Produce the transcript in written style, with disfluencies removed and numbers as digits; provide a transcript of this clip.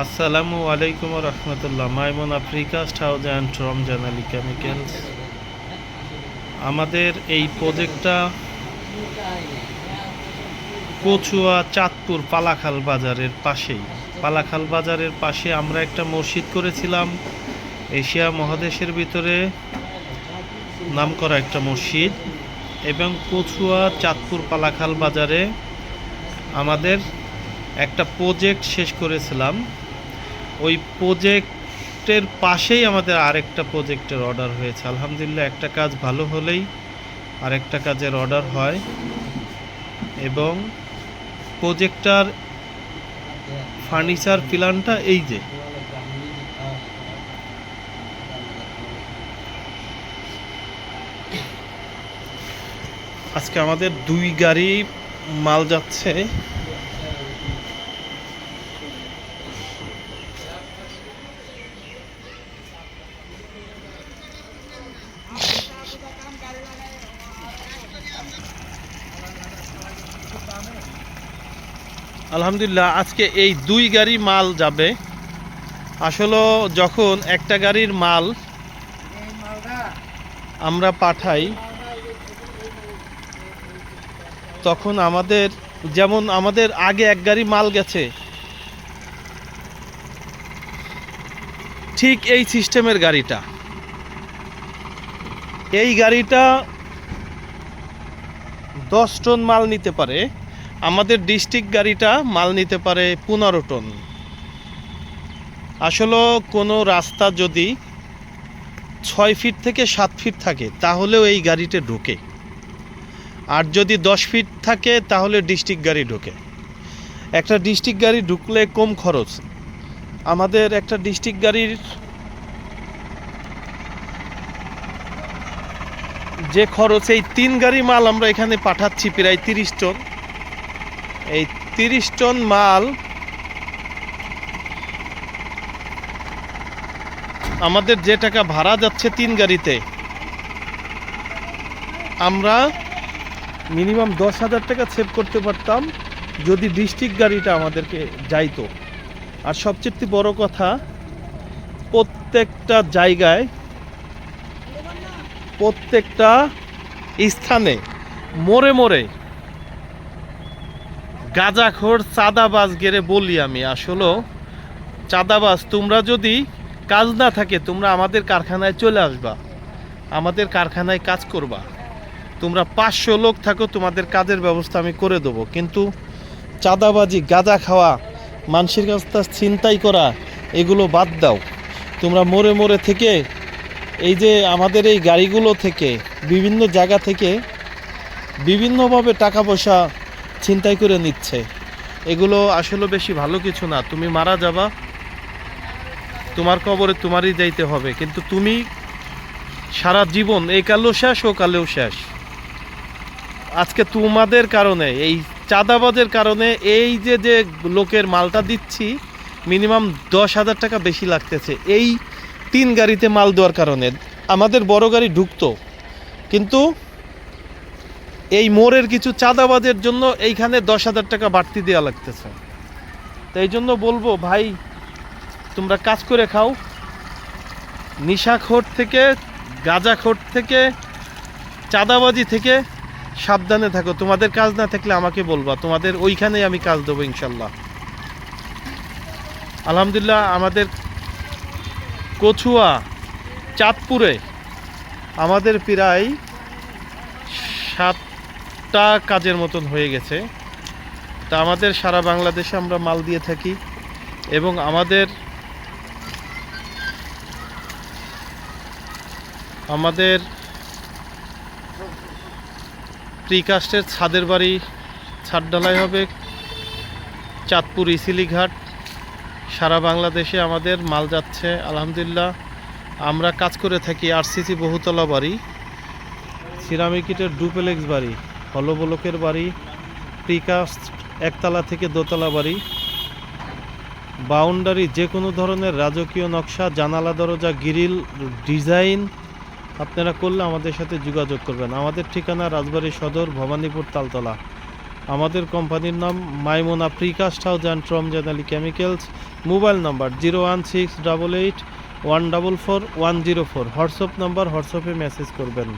আসসালামু আলাইকুম রহমতুল্লাহ। Maimun Africa house and Ramjan Ali chemicals. আমাদের এই প্রজেক্টটা কচুয়া চাঁদপুর পালাখাল বাজারের পাশেই। পালাখাল বাজারের পাশে আমরা একটা মসজিদ করেছিলাম, এশিয়া মহাদেশের ভিতরে নামকরা একটা মসজিদ। এবং কচুয়া চাঁদপুর পালাখাল বাজারে আমাদের একটা প্রজেক্ট শেষ করেছিলাম। ওই প্রজেক্টের পাশেই আমাদের আরেকটা প্রজেক্টের অর্ডার হয়েছে। আলহামদুলিল্লাহ, একটা কাজ ভালো হলেই আরেকটা কাজের অর্ডার হয়। এবং প্রজেক্টটার ফার্নিচার প্ল্যানটা এই যে, আজকে আমাদের 2 গাড়ি মাল যাচ্ছে। আলহামদুলিল্লাহ, আজকে এই 2 গাড়ি মাল যাবে। আসলে যখন একটা গাড়ির মাল আমরা পাঠাই, তখন আমাদের আগে 1 গাড়ি মাল গেছে, ঠিক এই সিস্টেমের গাড়িটা। এই গাড়িটা 10 টন মাল নিতে পারে। আমাদের ডিস্ট্রিক্ট গাড়িটা মাল নিতে পারে 15 টন। আসলে কোনো রাস্তা যদি 6 ফিট থেকে 7 ফিট থাকে তাহলেও এই গাড়িতে ঢোকে, আর যদি 10 ফিট থাকে তাহলে ডিস্ট্রিক্ট গাড়ি ঢোকে। একটা ডিস্ট্রিক্ট গাড়ি ঢুকলে কম খরচ। আমাদের একটা ডিস্ট্রিক্ট গাড়ির যে খরচ, এই 3 গাড়ি মাল আমরা এখানে পাঠাচ্ছি প্রায় 30 টন। এই 30 টন মাল আমাদের যে টাকা ভাড়া যাচ্ছে 3 গাড়িতে, আমরা মিনিমাম 10,000 টাকা সেভ করতে পারতাম যদি ডিস্ট্রিক্ট গাড়িটা আমাদেরকে যাইতো। আর সবচেয়ে বড় কথা, প্রত্যেকটা জায়গায়, প্রত্যেকটা স্থানে মোড়ে মোড়ে গাঁজাখোর চাঁদাবাজ গেরে বলি আমি। আসলে চাঁদাবাজ, তোমরা যদি কাজ না থাকে তোমরা আমাদের কারখানায় চলে আসবা, আমাদের কারখানায় কাজ করবা। তোমরা 500 লোক থাকো, তোমাদের কাজের ব্যবস্থা আমি করে দেবো। কিন্তু চাঁদাবাজি, গাঁজা খাওয়া, মানুষের কাছ থেকে ছিনতাই করা, এগুলো বাদ দাও। তোমরা মোড়ে মোড়ে থেকে, এই যে আমাদের এই গাড়িগুলো থেকে, বিভিন্ন জায়গা থেকে বিভিন্নভাবে টাকা পয়সা ছিনতাই করে নিচ্ছে। এগুলো আসলে বেশি ভালো কিছু না। তুমি মারা যাবা, তোমার কবরে তোমারই যাইতে হবে, কিন্তু তুমি সারা জীবন এই কালেও শেষ, ও কালেও শেষ। আজকে তোমাদের কারণে, এই চাঁদাবাজের কারণে, এই যে যে লোকের মালটা দিচ্ছি, মিনিমাম 10,000 টাকা বেশি লাগতেছে এই 3 গাড়িতে মাল দেওয়ার কারণে। আমাদের বড় গাড়ি ঢুকতো, কিন্তু এই মোড়ের কিছু চাঁদাবাজের জন্য এইখানে 10,000 টাকা বাড়তি দেওয়া লাগতেছে। তো এই জন্য বলবো, ভাই তোমরা কাজ করে খাও। নেশাখোর থেকে, গাঁজাখোর থেকে, চাঁদাবাজি থেকে সাবধানে থাকো। তোমাদের কাজ না থাকলে আমাকে বলবা, তোমাদের ওইখানেই আমি কাজ দেবো ইনশাল্লাহ। আলহামদুলিল্লাহ, আমাদের কচুয়া চাঁদপুরে আমাদের প্রায় 7টা কাজের মতন হয়ে গেছে। তা আমাদের সারা বাংলাদেশে আমরা মাল দিয়ে থাকি। এবং আমাদের প্রিকাস্টের ছাদের বাড়ি, ছাদ ঢালাই হবে চাঁদপুর ইসিলি ঘাট। সারা বাংলাদেশে আমাদের মাল যাচ্ছে আলহামদুলিল্লাহ। আমরা কাজ করে থাকি আরসিসি বহুতলা বাড়ি, সিরামিকিটের ডুপ্লেক্স বাড়ি, হলো ব্লকের বাড়ি, প্রিকাস্ট একতলা থেকে দোতলা বাড়ি, বাউন্ডারি, যে কোনো ধরনের রাজকীয় নকশা, জানালা, দরজা, গ্রিল ডিজাইন আপনারা করলে আমাদের সাথে যোগাযোগ করবেন। আমাদের ঠিকানা রাজবাড়ী সদর, ভবানীপুর তালতলা। আমাদের কোম্পানির নাম Maimuna precast house and Ramjan Ali chemicals. Mobile number 01688144104। WhatsApp number, হোয়াটসঅ্যাপে মেসেজ করবেন।